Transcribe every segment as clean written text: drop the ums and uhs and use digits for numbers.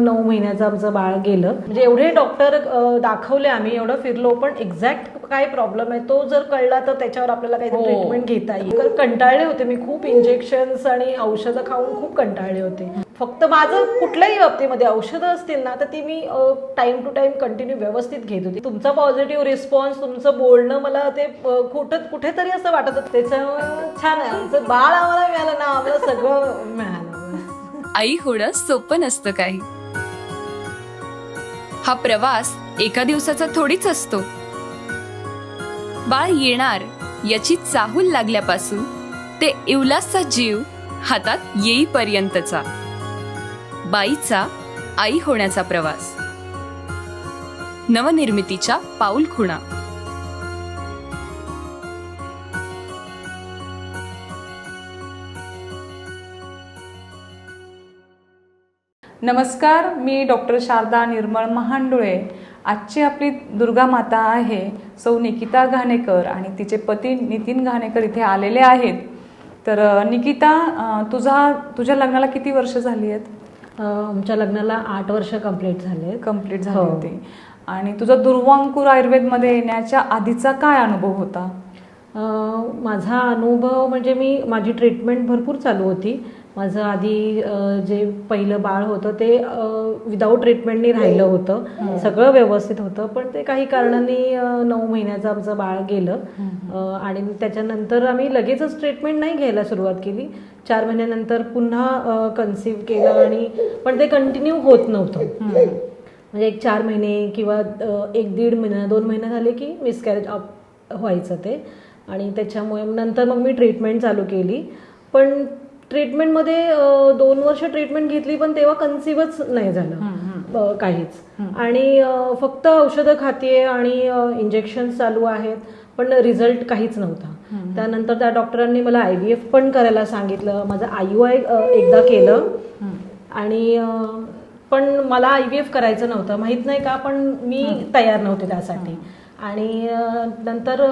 9 महिन्याचं आमचं बाळ गेलं. म्हणजे एवढे डॉक्टर दाखवले आम्ही, एवढं फिरलो, पण एक्झॅक्ट काय प्रॉब्लेम आहे तो जर कळला तर त्याच्यावर आपल्याला काही ट्रीटमेंट घेता येईल. तर कंटाळले होते मी खूप, इंजेक्शन्स आणि औषधं खाऊन खूप कंटाळले होते. फक्त माझं कुठल्याही बाबतीमध्ये औषधं असतील ना तर ती मी टाइम टू टाइम कंटिन्यू व्यवस्थित घेत होती. तुमचा पॉझिटिव्ह रिस्पॉन्स, तुमचं बोलणं मला ते कुठेतरी असं वाटत होतं त्याचं छान आहे, आमचं बाळ आम्हाला मिळालं ना, आम्हाला सगळं मिळालं. आई होणं सोपं नसतं काही. हा प्रवास एका दिवसाचा थोडीच असतो. बाळ येणार याची चाहूल लागल्यापासून ते इवलासचा जीव हातात येईपर्यंतचा बाईचा आई होण्याचा प्रवास. नवनिर्मितीच्या पाऊलखुणा. नमस्कार, मी डॉक्टर शारदा निर्मळ महांडुळे. आजची आपली दुर्गा माता आहे सौ निकिता घाणेकर आणि तिचे पती नितीन घाणेकर इथे आलेले आहेत. तर निकिता, तुझ्या लग्नाला किती वर्ष झाली आहेत? आमच्या लग्नाला 8 वर्ष कंप्लीट झाले होते. आणि तुझा दुर्वांकूर आयुर्वेदमध्ये येण्याच्या आधीचा काय अनुभव होता? माझा अनुभव म्हणजे माझी ट्रीटमेंट भरपूर चालू होती. माझं आधी जे पहिलं बाळ होतं ते विदाऊट ट्रीटमेंटनी राहिलं होतं, सगळं व्यवस्थित होतं. पण ते काही कारणांनी 9 महिन्याचं आमचं बाळ गेलं आणि त्याच्यानंतर आम्ही लगेचच ट्रीटमेंट नाही घ्यायला सुरुवात केली. 4 महिन्यानंतर पुन्हा कन्सीव्ह केलं आणि पण ते कंटिन्यू होत नव्हतं. म्हणजे 4 महिने किंवा 1-1.5 महिना 2 महिने झाले की मिसकॅरेज व्हायचं ते. आणि त्याच्यामुळे नंतर मग मी ट्रीटमेंट चालू केली. पण ट्रीटमेंटमध्ये 2 वर्ष ट्रीटमेंट घेतली पण तेव्हा कन्सीव्हच नाही झालं काहीच. आणि फक्त औषधं खाते आणि इंजेक्शन चालू आहेत पण रिझल्ट काहीच नव्हता. त्यानंतर त्या डॉक्टरांनी मला IVF पण करायला सांगितलं. माझं IUI एकदा केलं आणि पण मला IVF करायचं नव्हतं, माहीत नाही का, पण मी तयार नव्हते त्यासाठी. आणि नंतर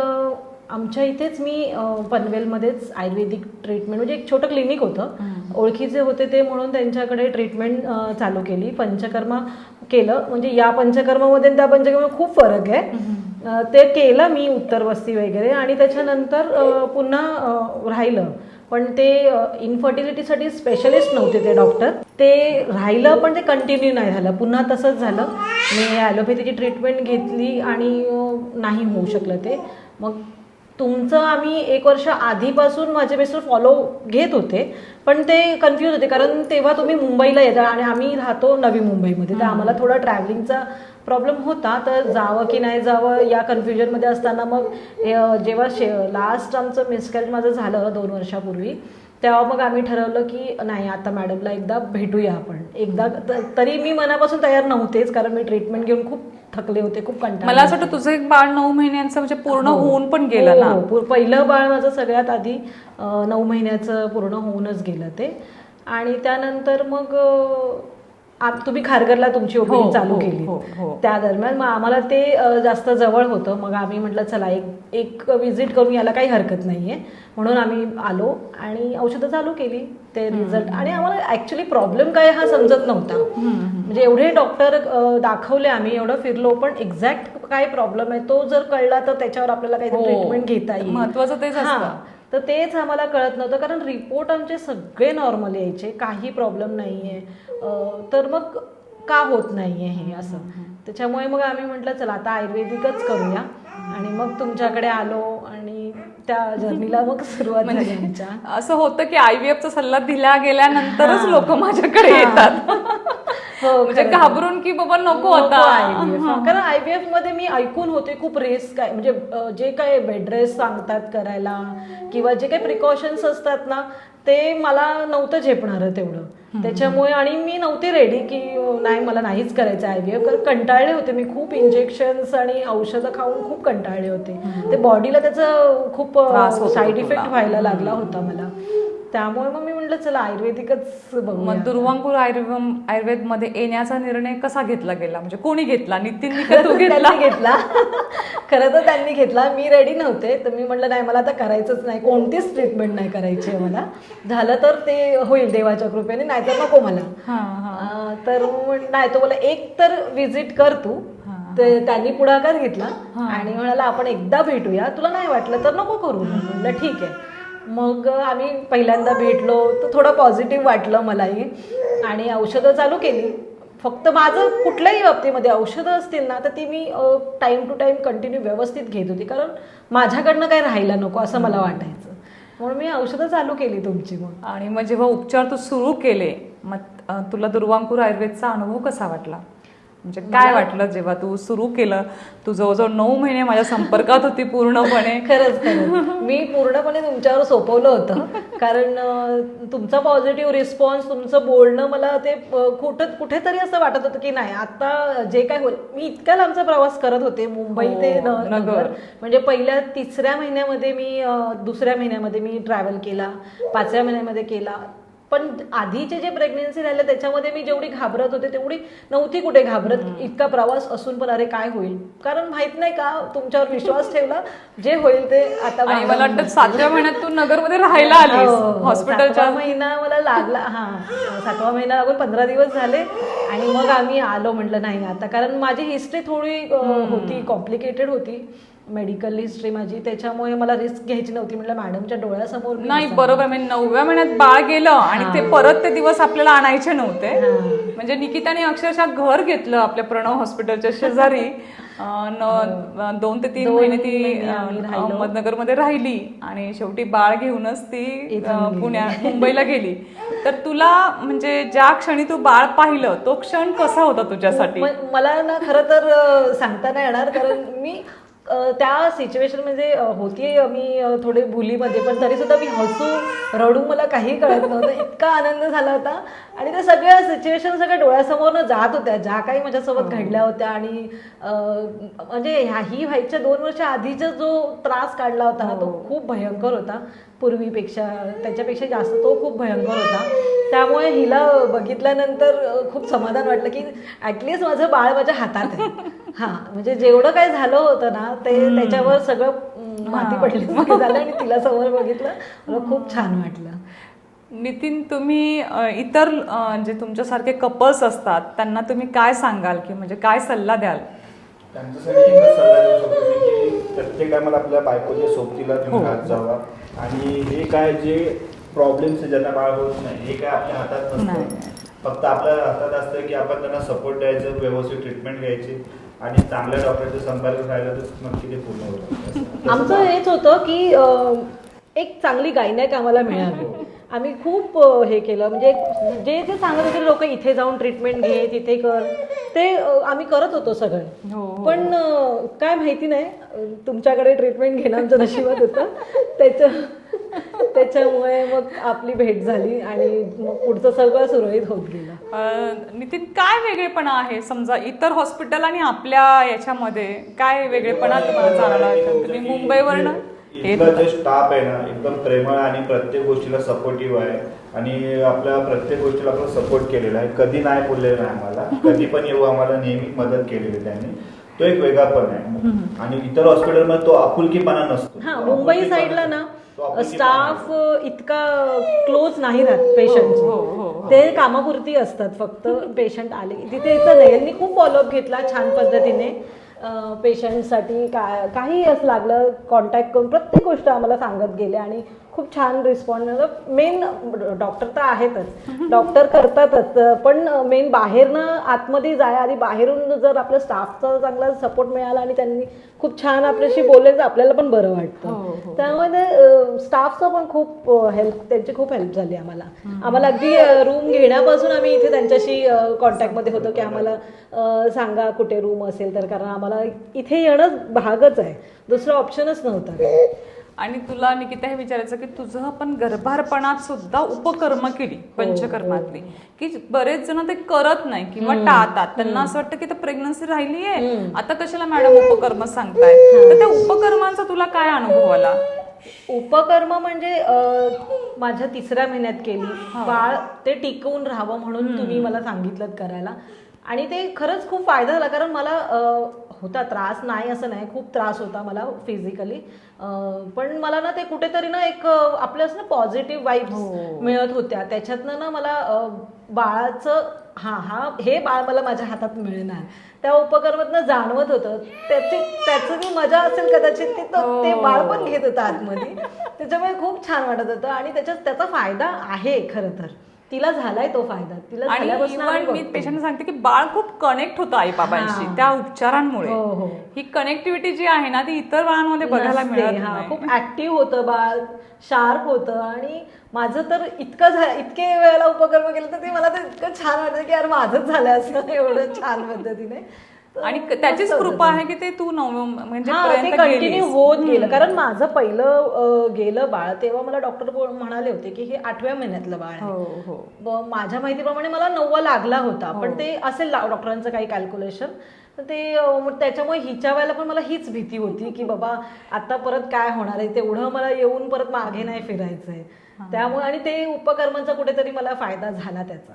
आमच्या इथेच मी पनवेलमध्येच आयुर्वेदिक ट्रीटमेंट म्हणजे एक छोटं क्लिनिक होतं, ओळखीचे होते ते म्हणून त्यांच्याकडे ट्रीटमेंट चालू केली. पंचकर्मा केलं, म्हणजे या पंचकर्मामध्ये त्या पंचकर्मा खूप फरक आहे. ते केलं मी उत्तर वस्ती वगैरे आणि त्याच्यानंतर पुन्हा राहिलं. पण ते इन्फर्टिलिटीसाठी स्पेशलिस्ट नव्हते ते डॉक्टर. ते राहिलं पण ते कंटिन्यू नाही झालं, पुन्हा तसंच झालं. मी ॲलोपॅथीची ट्रीटमेंट घेतली आणि नाही होऊ शकलं ते. मग तुमचं आम्ही 1 वर्ष आधीपासून माझे मिस्टर फॉलो घेत होते पण ते कन्फ्यूज होते कारण तेव्हा तुम्ही मुंबईला येता आणि आम्ही राहतो नवी मुंबईमध्ये, तर आम्हाला थोडा ट्रॅव्हलिंगचा प्रॉब्लेम होता. तर जावं की नाही जावं या कन्फ्युजनमध्ये असताना मग जेव्हा लास्ट आमचं मिसकॅरेज माझं झालं 2 वर्षापूर्वी, तेव्हा मग आम्ही ठरवलं की नाही आता मॅडमला एकदा भेटूया आपण एकदा. तरी मी मनापासून तयार नव्हतेच कारण मी ट्रीटमेंट घेऊन खूप थकले होते, खूप कंटाळले. मला असं वाटतं तुझं एक बाळ 9 महिन्यांचं म्हणजे पूर्ण होऊन पण गेलं ना? पहिलं बाळ माझं सगळ्यात आधी 9 महिन्याचं पूर्ण होऊनच गेलं ते. आणि त्यानंतर मग तुम्ही खारघरला तुमची ओपीडी चालू केली. त्या दरम्यान मग आम्हाला ते जास्त जवळ होतं. मग आम्ही म्हटलं चला एक विजिट करून यायला काही हरकत नाहीये, म्हणून आम्ही आलो आणि औषधं चालू केली. ते रिझल्ट आणि आम्हाला ऍक्च्युली प्रॉब्लेम काय हा समजत नव्हता. म्हणजे एवढे डॉक्टर दाखवले आम्ही, एवढं फिरलो, पण एक्झॅक्ट काय प्रॉब्लेम आहे तो जर कळला तर त्याच्यावर आपल्याला काही ट्रीटमेंट घेता येईल. महत्वाचं तेच असतं. तर तेच आम्हाला कळत नव्हतं कारण रिपोर्ट आमचे सगळे नॉर्मल यायचे, काही प्रॉब्लेम नाहीये. तर मग का होत नाहीये हे असं. त्याच्यामुळे मग आम्ही म्हटलं चला आता आयुर्वेदिकच करूया आणि मग तुमच्याकडे आलो आणि त्या जर्नीला मग सुरुवात झाली आमच्या. असं होतं की IVFचा सल्ला दिला गेल्यानंतरच लोक माझ्याकडे येतात. म्हणजे घाबरून की बाबा नको आता IVF. कारण IVF मध्ये मी ऐकून होते खूप रिस्क आहे, म्हणजे जे काय बेड रेस्ट सांगतात करायला किंवा जे काही प्रिकॉशन्स असतात ना ते मला नव्हतं झेपणार तेवढं. त्याच्यामुळे आणि मी नव्हते रेडी की नाही मला नाहीच करायचं IVF. कारण कंटाळले होते मी खूप, इंजेक्शन्स आणि औषधं खाऊन खूप कंटाळले होते. ते बॉडीला त्याचा खूप साईड इफेक्ट व्हायला लागला होता मला. त्यामुळे मग मी म्हटलं चला आयुर्वेदिकच मग बघूया. दुर्वांकूर आयुर्वेद मध्ये येण्याचा निर्णय कसा घेतला गेला, म्हणजे कोणी घेतला? नितीननी का तू घेतला? त्यांनी घेतला. खरं तर त्यांनी घेतला. मी रेडी नव्हते, तर मी म्हटलं नाही मला आता करायचंच नाही, कोणतीच ट्रीटमेंट नाही करायची आहे मला. झालं तर ते होईल देवाच्या कृपेने, नाहीतर नको मला. तर नाही तो मला एक तर विजिट कर तू. त्यांनी पुढाकार घेतला आणि म्हणाला आपण एकदा भेटूया, तुला नाही वाटलं तर नको करू. म्हटलं ठीक आहे. मग आम्ही पहिल्यांदा भेटलो तर थोडं पॉझिटिव्ह वाटलं मलाही आणि औषधं चालू केली. फक्त माझं कुठल्याही बाबतीमध्ये औषधं असतील ना तर ती मी टाईम टू टाईम कंटिन्यू व्यवस्थित घेत होती, कारण माझ्याकडनं काही राहायला नको असं मला वाटायचं. म्हणून मी औषधं चालू केली तुमची. मग आणि मग जेव्हा उपचार तू सुरू केले, मग तुला दुर्वांकूर आयुर्वेदचा अनुभव कसा वाटला? म्हणजे काय वाटलं जेव्हा तू सुरू केलं? तू जवळजवळ 9 महिने माझ्या संपर्कात होती पूर्णपणे. खरंच मी पूर्णपणे तुमच्यावर सोपवलं होतं, कारण तुमचा पॉझिटिव्ह रिस्पॉन्स, तुमचं बोलणं मला ते कुठेतरी असं वाटत होतं की नाही आता जे काय होईल. मी इतक्या लांबचा प्रवास करत होते मुंबई ते नगर. म्हणजे पहिल्या 3ऱ्या महिन्यामध्ये मी 2ऱ्या महिन्यामध्ये मी ट्रॅव्हल केला, 5व्या महिन्यामध्ये केला. पण आधीचे जे प्रेग्नेन्सी राहिले त्याच्यामध्ये मी जेवढी घाबरत होते तेवढी नव्हती कुठे घाबरत. इतका प्रवास असून पण अरे काय होईल, कारण माहित नाही का तुमच्यावर विश्वास ठेवला, जे होईल ते आता. आणि मला वाटतं 7व्या महिन्यात तू नगरमध्ये राहायला आलीस हॉस्पिटलच्या. 7वा महिना मला लागला. 7वा महिना लागून 15 दिवस झाले आणि मग आम्ही आलो. म्हटलं नाही आता, कारण माझी हिस्ट्री थोडी होती, कॉम्प्लिकेटेड होती मेडिकल हिस्ट्री माझी, त्याच्यामुळे मला रिस्क घ्यायची नव्हती. म्हटलं मॅडमच्या डोळ्यासमोर नाही. बरोबर. म्हणजे 9व्या महिन्यात बाळ गेलं आणि ते परत ते दिवस आपल्याला आणायचे नव्हते. म्हणजे निकिताने अक्षरशः घर घेतलं आपल्या प्रणव हॉस्पिटलच्या शेजारी. 2 ते 3 महिने ती अहमदनगरमध्ये राहिली आणि शेवटी बाळ घेऊनच ती मुंबईला गेली. तर तुला म्हणजे ज्या क्षणी तू बाळ पाहिलं तो क्षण कसा होता तुझ्यासाठी? मला ना खरं तर सांगता नाही येणार, कारण मी त्या सिच्युएशन म्हणजे होती मी थोडी भुलीमध्ये, पण तरी सुद्धा मी हसू रडू मला काही कळत नव्हतं. इतका आनंद झाला होता आणि त्या सगळ्या सिच्युएशन सगळ्या डोळ्यासमोरनं जात होत्या ज्या काही माझ्यासोबत घडल्या होत्या. आणि म्हणजे ही व्हायच्या 2 वर्ष आधीचा जो त्रास काढला होता ना तो खूप भयंकर होता. पूर्वीपेक्षा त्याच्यापेक्षा जास्त तो खूप भयंकर होता. त्यामुळे हिला बघितल्यानंतर खूप समाधान वाटलं की ॲटलिस्ट माझं बाळ माझ्या हातात आहे. म्हणजे जेवढं काय झालं होतं ना ते त्याच्यावर सगळं माती पडली झालं आणि तिला समोर बघितलं, मला खूप छान वाटलं. नितीन, तुम्ही इतर जे तुमच्यासारखे कपल्स असतात त्यांना तुम्ही काय सांगाल, की म्हणजे काय सल्ला द्याल? त्यांच्यासाठी एकच सल्ला देऊ शकतो की प्रत्येक टायमाला आपल्या बायकोच्या सोबतीला तुम्ही हात जावा. आणि हे काय जे प्रॉब्लेम्स ज्यांना बाळ होत नाही हे काय आपल्या हातात नसतं. फक्त आपल्या हातात असतं की आपण त्यांना सपोर्ट द्यायचं, व्यवस्थित ट्रीटमेंट घ्यायची आणि चांगल्या डॉक्टरच्या संपर्कात राहिलं तर नक्की ते पूर्ण होतं. आमचं हेच होतं की एक चांगली गायनॅक आम्हाला मिळावी. आम्ही खूप हे केलं, म्हणजे जे जे सांगत होते लोक इथे जाऊन ट्रीटमेंट घे तिथे कर, ते आम्ही करत होतो सगळं. पण काय माहिती नाही तुमच्याकडे ट्रीटमेंट घेणं आमचं नशिबात होतं. त्याच्यामुळे मग आपली भेट झाली आणि मग पुढचं सगळं सुरळीत होत गेलं. नितीन, काय वेगळेपणा आहे समजा इतर हॉस्पिटल आणि आपल्या याच्यामध्ये? काय वेगळेपणा तुम्हाला जाणवला? तुम्ही मुंबईवरनं इथलं जे स्टाफ आहे ना एकदम प्रेमळ आणि प्रत्येक गोष्टीला सपोर्टिव्ह आहे आणि आपल्या प्रत्येक गोष्टीला आपण सपोर्ट केलेला आहे. कधी नाही बोललेलं नाही आम्हाला, कधी पण येऊ आम्हाला नेहमी मदत केलेली त्यांनी. तो एक वेगळा पण आहे. आणि इतर हॉस्पिटलमध्ये तो आपुलकीपणा नसतो. मुंबई साईडला ना स्टाफ इतका क्लोज नाही राहत पेशंट. ते कामापुरती असतात, फक्त पेशंट आले तिथे इथं नाही. यांनी खूप फॉलोअप घेतला छान पद्धतीने. पेशंटसाठी काही असं लागलं कॉन्टॅक्ट करून प्रत्येक गोष्ट आम्हाला सांगत गेले आणि खूप छान रिस्पॉन्स. मेन डॉक्टर तर आहेतच, डॉक्टर करतातच, पण मेन बाहेरनं आतमध्ये जाय आधी बाहेरून जर आपल्या स्टाफचा चांगला सपोर्ट मिळाला आणि त्यांनी खूप छान आपल्याशी बोलले तर आपल्याला पण बरं वाटतं. त्यामुळे स्टाफचं पण खूप त्यांची खूप हेल्प झाली आम्हाला. अगदी रूम घेण्यापासून आम्ही इथे त्यांच्याशी कॉन्टॅक्टमध्ये होतो की आम्हाला सांगा कुठे रूम असेल तर, कारण आम्हाला इथे येणं भागच आहे, दुसरा ऑप्शनच नव्हता. आणि तुला निकिता हे विचारायचं की तुझं पण गर्भारपणात सुद्धा उपकर्म केली पंचकर्मातली, की बरेच जण ते करत नाही किंवा टाळतात. त्यांना असं वाटतं की प्रेग्नन्सी राहिली आहे आता कशाला मॅडम उपकर्म सांगताय. तर त्या उपकर्मांचा तुला काय अनुभव आला? उपकर्म म्हणजे माझ्या 3ऱ्या महिन्यात केली. बाळ ते टिकवून राहावं म्हणून तुम्ही मला सांगितलं करायला, आणि ते खरंच खूप फायदा झाला. कारण मला होता त्रास, नाही असं नाही, खूप त्रास होता मला फिजिकली, पण मला ना ते कुठेतरी ना एक आपलं असं ना पॉझिटिव्ह वाईब्स मिळत होत्या. त्याच्यातनं ना मला बाळाचं हे बाळ मला माझ्या हातात मिळणार त्या उपकर्मातनं जाणवत होतं. त्याचं मी मजा असेल कदाचित ते बाळ पण घेत होतं आतमध्ये. त्याच्यामुळे खूप छान वाटत होतं, आणि त्याचा फायदा आहे खरं तर. तिला झालाय तो फायदा. तिला झाल्यापासून इव्हन मी पेशंट सांगते की बाळ खूप कनेक्ट होतं आई बाबांशी त्या उपचारांमुळे. ही कनेक्टिव्हिटी जी आहे ना ती इतर बाळांमध्ये बघायला मिळत नाही. खूप ऍक्टिव्ह होतं बाळ, शार्प होतं. आणि माझं तर इतके वेळेला उपकर्म केलं तर ते मला तर इतकं छान वाटतं की यार माझंच झालं असं एवढं छान पद्धतीने. आणि त्याचीच कृपा आहे की ते तू म्हणजे ते कंटिन्यू होत गेलं. कारण माझं पहिलं गेलं बाळ तेव्हा मला डॉक्टर म्हणाले होते की हे 8व्या महिन्यातलं बाळ आहे. माझ्या माहितीप्रमाणे मला 9वा लागला होता, पण ते असेल डॉक्टरांचं काही कॅल्क्युलेशन. तर ते त्याच्यामुळे हिच्या वेळेला पण मला हीच भीती होती की बाबा आता परत काय होणार आहे, तेवढं मला येऊन परत मागे नाही फिरायचंय. त्यामुळे आणि ते उपकर्मांचा कुठेतरी मला फायदा झाला त्याचा.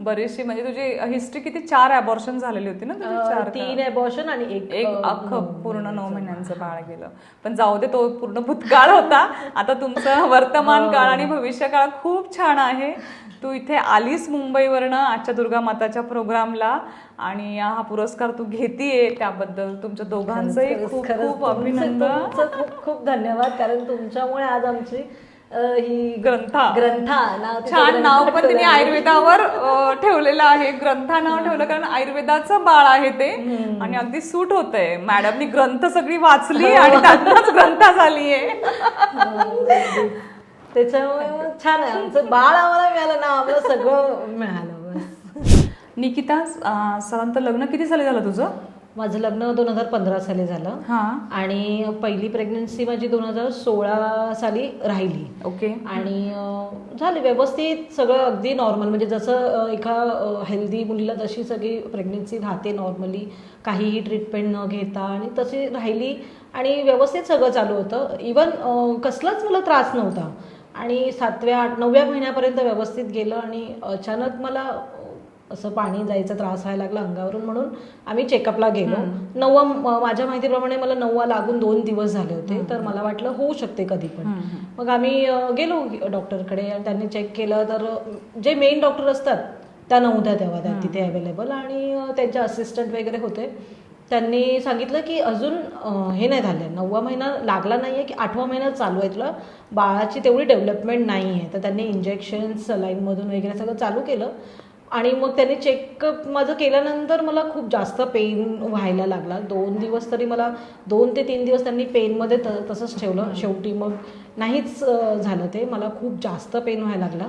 बरीचशी म्हणजे तुझी हिस्ट्री किती 4 अबॉर्शन झालेली होती ना तुझी? 3 अबॉर्शन आणि एक अख्खं पूर्ण 9 महिन्यांचं बाळ गेलं. पण जाऊ दे, तो पूर्ण भूतकाळ होता. आता तुमचं वर्तमान काळ आणि भविष्य काळ खूप छान आहे. तू इथे आलीस मुंबईवरनं आजच्या दुर्गा माताच्या प्रोग्रामला, आणि हा पुरस्कार तू घेतीये त्याबद्दल तुमच्या दोघांचंही खूप खूप अभिनंदन. खूप खूप धन्यवाद. कारण तुमच्यामुळे आज आमची ही ग्रंथा छान नाव पण तिने आयुर्वेदावर ठेवलेलं आहे. ग्रंथा नाव ठेवलं कारण आयुर्वेदाचं बाळ आहे ते, आणि अगदी सूट होतंय. मॅडमनी ग्रंथ सगळी वाचली आणि त्यातूनच ग्रंथा झालीये. त्याच्यामुळे छान आहे आमचं बाळ. आम्हाला मिळालं ना, आम्हाला सगळं मिळालं बस. निकिता, साधारणतः लग्न किती साली झालं तुझं? माझं लग्न 2015 साली झालं, आणि पहिली प्रेग्नन्सी माझी 2016 साली राहिली. ओके. आणि झाली व्यवस्थित सगळं, अगदी नॉर्मल. म्हणजे जसं एका हेल्दी मुलीला जशी सगळी प्रेग्नन्सी राहते नॉर्मली, काहीही ट्रीटमेंट न घेता, आणि तशी राहिली. आणि व्यवस्थित सगळं चालू होतं. इवन कसलाच मला त्रास नव्हता. आणि 7व्या 8 9व्या महिन्यापर्यंत व्यवस्थित गेलं. आणि अचानक मला असं पाणी जायचा त्रास व्हायला लागला अंगावरून, म्हणून आम्ही चेकअपला गेलो. 9वा माझ्या माहितीप्रमाणे मला 9वा लागून 2 दिवस झाले होते. तर मला वाटलं होऊ शकते कधी पण. मग आम्ही गेलो डॉक्टरकडे, आणि त्यांनी चेक केलं. तर जे मेन डॉक्टर असतात त्या नव्हत्या तेव्हा त्या तिथे अवेलेबल, आणि त्यांचे असिस्टंट वगैरे होते. त्यांनी सांगितलं की अजून हे नाही झालं, 9वा महिना लागला नाही आहे की 8वा महिना चालू आहे, तुला बाळाची तेवढी डेव्हलपमेंट नाही आहे. तर त्यांनी इंजेक्शन्स सलाईनमधून वगैरे सगळं चालू केलं. आणि मग त्यांनी चेकअप माझं केल्यानंतर मला खूप जास्त पेन व्हायला लागला. 2 दिवस तरी मला 2 ते 3 दिवस त्यांनी पेनमध्ये तसंच ठेवलं. शेवटी मग नाहीच झालं ते. मला खूप जास्त पेन व्हायला लागला.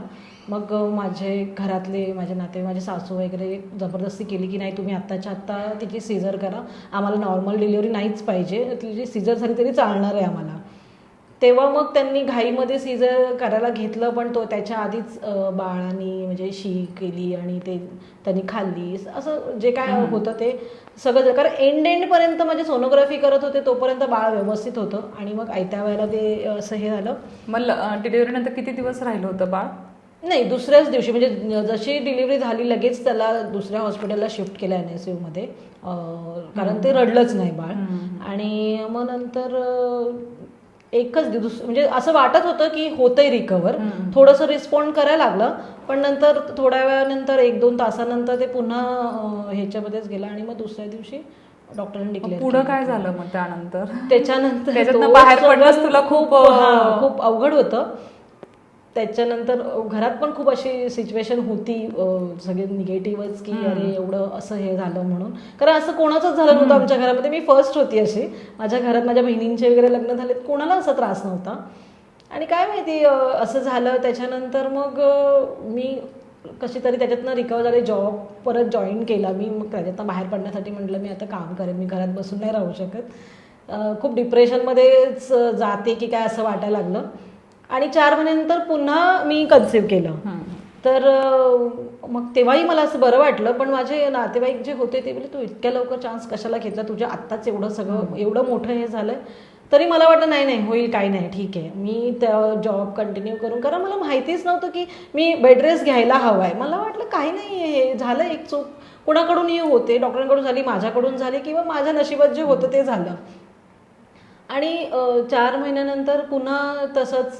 मग माझे घरातले, माझे नाते, माझे सासू वगैरे जबरदस्ती केली की नाही तुम्ही आत्ताच्या आत्ता तिची सीझर करा, आम्हाला नॉर्मल डिलिव्हरी नाहीच पाहिजे, तिची सीझर झाली तरी चालणार आहे आम्हाला. तेव्हा मग त्यांनी घाईमध्ये सीझर करायला घेतलं, पण त्याच्या आधीच बाळांनी म्हणजे शी केली, आणि ते त्यांनी खाल्ली, असं जे काय होतं ते सगळं. कारण एंडपर्यंत म्हणजे सोनोग्राफी करत होते तोपर्यंत बाळ व्यवस्थित होतं, आणि मग आयत्या वेळेला ते असं हे झालं. मग डिलिव्हरी नंतर किती दिवस राहिलं होतं बाळ? नाही, दुसऱ्याच दिवशी म्हणजे जशी डिलिव्हरी झाली लगेच त्याला दुसऱ्या हॉस्पिटलला शिफ्ट केलं NSU मध्ये, कारण ते रडलंच नाही बाळ. आणि मग नंतर एकच दिवस म्हणजे असं वाटत होतं की होतंय रिकवर, थोडंसं रिस्पॉन्ड करायला लागलं. पण नंतर थोड्या वेळानंतर 1-2 तासानंतर ते पुन्हा ह्याच्यामध्येच गेलं. आणि मग दुसऱ्या दिवशी डॉक्टरांनी डिक्लेअर. पुढं काय झालं मग त्यानंतर? त्याच्यानंतर बाहेर पडणंच तुला खूप अवघड होतं. त्याच्यानंतर घरात पण खूप अशी सिच्युएशन होती, सगळे निगेटिव्हच की अरे एवढं असं हे झालं म्हणून. कारण असं कोणाचंच झालं नव्हतं आमच्या घरामध्ये. मी फर्स्ट होती अशी. माझ्या घरात माझ्या बहिणींचे वगैरे लग्न झाले, कोणाला असा त्रास नव्हता. आणि काय माहिती असं झालं. त्याच्यानंतर मग मी कशी तरी त्याच्यातनं रिकवर झाले. जॉब परत जॉईन केला मी. मग त्याच्यातनं बाहेर पडण्यासाठी म्हटलं मी आता काम करेन, मी घरात बसून नाही राहू शकत. खूप डिप्रेशनमध्येच जाते की काय असं वाटायला लागलं. आणि 4 महिन्यानंतर पुन्हा मी कन्सिव्ह केलं. तर मग तेव्हाही मला असं बरं वाटलं. पण माझे नातेवाईक जे होते ते बोलले तू इतक्या लवकर चान्स कशाला घेतला, तुझ्या आत्ताच एवढं सगळं एवढं मोठं हे झालंय, तरी मला वाटलं नाही नाही होईल, काही नाही, ठीक आहे. मी त्या जॉब कंटिन्यू करून, कारण मला माहितीच नव्हतं की मी बेड रेस्ट घ्यायला हवा आहे. मला वाटलं काही नाही, हे झालं एक चूक, कोणाकडूनही होते, डॉक्टरांकडून झाली, माझ्याकडून झाली, किंवा माझ्या नशिबात जे होतं ते झालं. आणि 4 महिन्यानंतर पुन्हा तसंच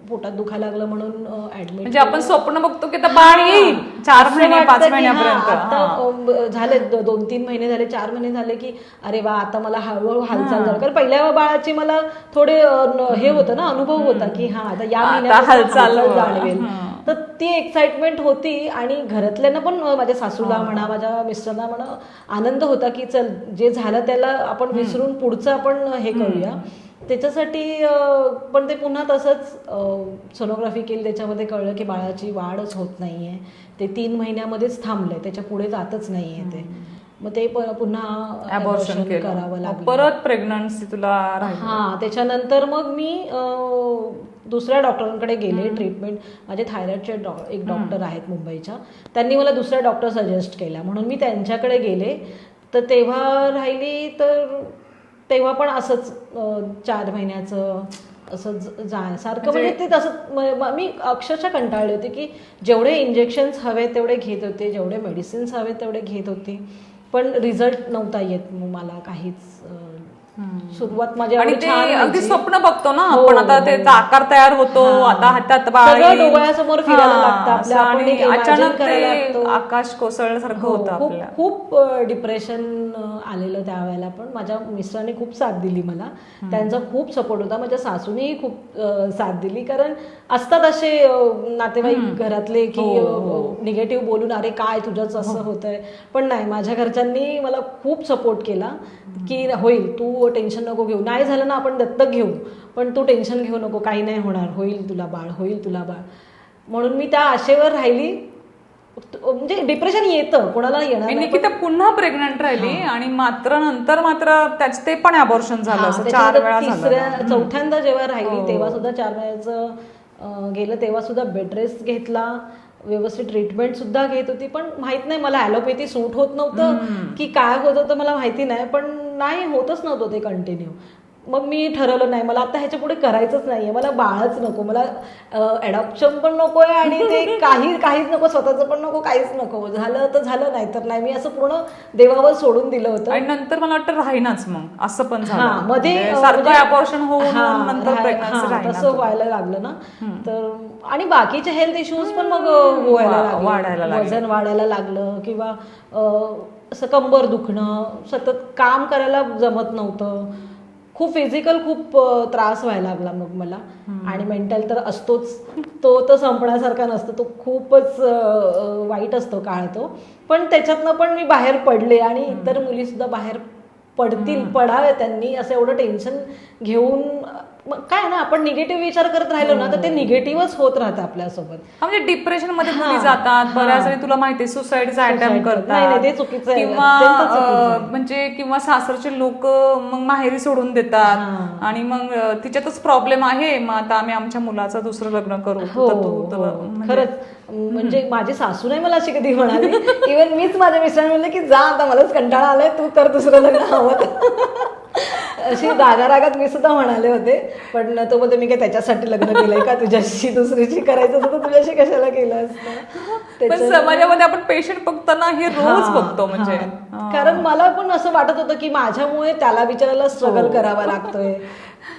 पोटात दुखायला लागलं म्हणून ऍडमिट. म्हणजे आपण स्वप्न बघतो की बाळ येईल 4 महिने 5 महिन्यापर्यंत. आता झाले 2-3 महिने झाले, 4 महिने झाले की अरे वा आता मला हळूहळू हालचाल झाली. कारण पहिल्या बाळाची मला थोडे हे होतं ना, अनुभव होता की हा आता या महिन्यात हालचाल जाणवेल. तर ती एक्साइटमेंट होती. आणि घरातल्यांना पण, माझ्या सासूला म्हणा, माझ्या मिस्टरांना म्हणा, आनंद होता की चल जे झालं त्याला आपण विसरून पुढचं आपण हे करूया. त्याच्यासाठी पण ते पुन्हा तसंच सोनोग्राफी केली, त्याच्यामध्ये कळलं की बाळाची वाढच होत नाहीये, ते 3 महिन्यामध्येच थांबलंय, त्याच्या पुढे जातच नाहीये ते. मग ते पुन्हा अबॉर्शन करावं लागलं. परत प्रेग्नन्सी तुला हा. त्याच्यानंतर मग मी दुसऱ्या डॉक्टरांकडे गेले ट्रीटमेंट. माझे थायरॉइडचे एक डॉक्टर आहेत मुंबईच्या, त्यांनी मला दुसऱ्या डॉक्टर सजेस्ट केला, म्हणून मी त्यांच्याकडे गेले. तर तेव्हा राहिली, तर तेव्हा पण असंच 4 महिन्याचं असं सारखं, म्हणजे ते तसं मी अक्षरशः कंटाळले होते की जेवढे इंजेक्शन्स हवे तेवढे घेत होते, जेवढे मेडिसिन्स हवे तेवढे घेत होते, पण रिझल्ट नव्हता येत मला काहीच. सुरुवात माझी आणि ते अगदी स्वप्न बघतो ना हो, आपण, आता त्याचा आकार तयार होतो, आता हातात बाळ सगळं डोळ्यासमोर फिरायला लागतं आपल्या, आपण आणि एक imagine अचानक करायला ते लागतो. आकाश कोसळल्यासारखं होतं आपल्याला. खूप डिप्रेशन आलेलं त्यावेळेला. पण माझ्या मिस्टरांनी खूप साथ दिली मला, त्यांचा खूप सपोर्ट होता. माझ्या सासूनेही खूप साथ दिली, कारण असतात असे नातेवाईक घरातले की निगेटिव्ह बोलून अरे काय तुझंच असं होतंय, पण नाही, माझ्या घरच्यांनी मला खूप सपोर्ट केला की होईल, तू टेन्शन नको घेऊ, नाही झालं ना आपण दत्तक घेऊ, पण तू टेन्शन घेऊ नको, काही नाही होणार, होईल तुला बाळ, होईल तुला बाळ. म्हणून मी त्या आशेवर राहिली. म्हणजे डिप्रेशन येतं, कोणाला येणार नाही. निकिता पुन्हा प्रेग्नंट राहिली आणि नंतर त्याच ते पण अबॉर्शन झालं, असं 4 वेळा झालं. चौथ्यांदा जेव्हा राहिली तेव्हा सुद्धा 4 महिन्याचं गेलं, तेव्हा सुद्धा बेड रेस्ट घेतला, व्यवस्थित ट्रीटमेंट सुद्धा घेत होती. पण माहित नाही मला ॲलोपॅथी सूट होत नव्हतं की काय होत होतं मला माहिती नाही, पण नाही होतच नव्हतं ते कंटिन्यू. मग मी ठरवलं नाही, मला आता ह्याच्या पुढे करायचंच नाहीये, मला बाळच नको, मला ॲडॉप्शन पण नको आहे आणि ते काहीच नको, स्वतःचं पण नको, काहीच नको. झालं तर झालं, नाही तर नाही. मी असं पूर्ण देवावर सोडून दिलं होतं. आणि नंतर मला वाटतं राहीनाच, मग असं पण हा, झालं मध्ये सारखं अबॉर्शन होऊन नंतर प्रेग्नन्सी राहीना, तसं व्हायला लागलं ना. तर आणि बाकीचे हेल्थ इश्यूज पण मग वाढायला लागले, वजन वाढायला लागलं, किंवा असं कंबर दुखणं, सतत काम करायला जमत नव्हतं, खूप फिजिकल खूप त्रास व्हायला लागला मग मला. आणि मेंटल तर असतोच, तो तर संपण्यासारखा नसतो, तो खूपच वाईट असतो काळ तो. पण त्याच्यातनं पण मी बाहेर पडले, आणि इतर मुली सुद्धा बाहेर पडावे त्यांनी, असं एवढं टेन्शन घेऊन. काय ना, आपण निगेटिव्ह विचार करत राहिलो ना तर ते निगेटिव्हच होत राहतं आपल्यासोबत. म्हणजे डिप्रेशन मध्ये मुली जातात, बऱ्याच वेळी तुला माहिती सुसाईडचा अटेम्प्ट करतात, ते चुकीचं आहे, किंवा म्हणजे किंवा सासरचे लोक मग माहेरी सोडून देतात, आणि मग तिच्यातच प्रॉब्लेम आहे, मग आता आम्ही आमच्या मुलाचं दुसरं लग्न करू. खरंच, म्हणजे माझी सासू नाही मला अशी कधी म्हणाली, इव्हन मीच माझ्या मिस्टरांना म्हणले की जा आता, मलाच कंटाळा आलाय, तू कर दुसरं लग्न हवं. अशी रागात मी सुद्धा म्हणाले होते, पण तो बोलते मी काय त्याच्यासाठी लग्न केलंय का, तुझ्याशी दुसरीची करायचं असतं तर तुझ्याशी कशाला केलं असतं. पण समाजामध्ये आपण पेशंट बघताना हे रोज बघतो, म्हणजे कारण मला पण असं वाटत होतं की माझ्यामुळे त्याला बिचारायला स्ट्रगल करावा लागतोय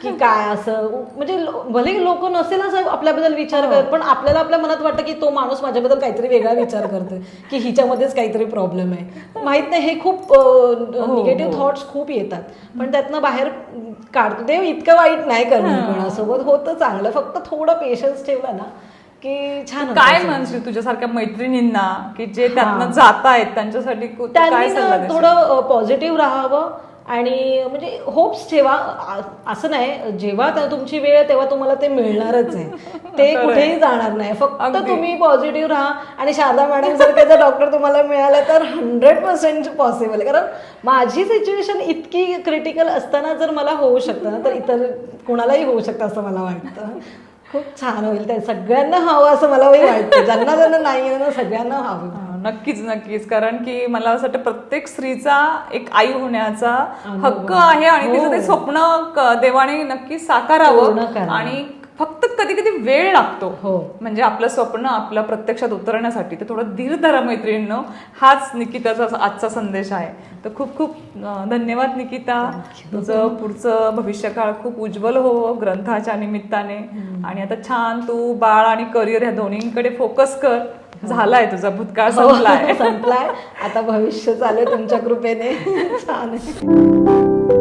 की काय, असं म्हणजे भले लोक नसेल असं आपल्याबद्दल विचार करत, पण आपल्याला आपल्या मनात वाटतं की तो माणूस माझ्याबद्दल काहीतरी वेगळा विचार करतोय, की हिच्यामध्येच काहीतरी प्रॉब्लेम आहे. माहित नाही, हे खूप निगेटिव्ह थॉट्स खूप येतात, पण त्यातनं बाहेर काढतो. देव इतकं वाईट नाही करणार कोणासोबत, होतं चांगलं, फक्त थोडं पेशन्स ठेवला ना की छान. काय म्हणशील तुझ्यासारख्या मैत्रिणींना की जे त्यातनं जात आहेत, त्यांच्यासाठी त्यांनी थोडं पॉझिटिव्ह राहावं, आणि म्हणजे होप्स ठेवा. असं नाही, जेव्हा तुमची वेळ आहे तेव्हा तुम्हाला ते मिळणारच आहे, ते कुठेही जाणार नाही. फक्त तुम्ही पॉझिटिव्ह राहा. आणि शारदा मॅडम सारखे जर डॉक्टर तुम्हाला मिळाले तर 100% पॉसिबल आहे. कारण माझी सिच्युएशन इतकी क्रिटिकल असताना जर मला होऊ शकतं ना, तर इतर कुणालाही होऊ शकतं असं मला वाटतं. खूप छान होईल, ते सगळ्यांना हवं असं मला वाटतं. ज्यांना नाही आहे ना, सगळ्यांना हवं. नक्कीच नक्कीच, कारण की मला असं वाटतं प्रत्येक स्त्रीचा एक आई होण्याचा हक्क आहे आणि तिचं ते स्वप्न देवाने नक्कीच साकारावं. पूर्ण करावं. आणि फक्त कधी कधी वेळ लागतो हो. म्हणजे आपलं स्वप्न आपल्या प्रत्यक्षात उतरण्यासाठी. तर थोडं धीर धरा मैत्रिणींनो, हाच निकिताचा आजचा संदेश आहे. तर खूप खूप धन्यवाद निकिता. तुझं पुढचं भविष्यकाळ खूप उज्ज्वल हो ग्रंथाच्या निमित्ताने. आणि आता छान तू बाळ आणि करिअर ह्या दोन्हीकडे फोकस कर. झालाय तुझा भूतकाळ संपलाय. संपलाय, आता भविष्य चालू आहे तुमच्या कृपेने. छान आहे.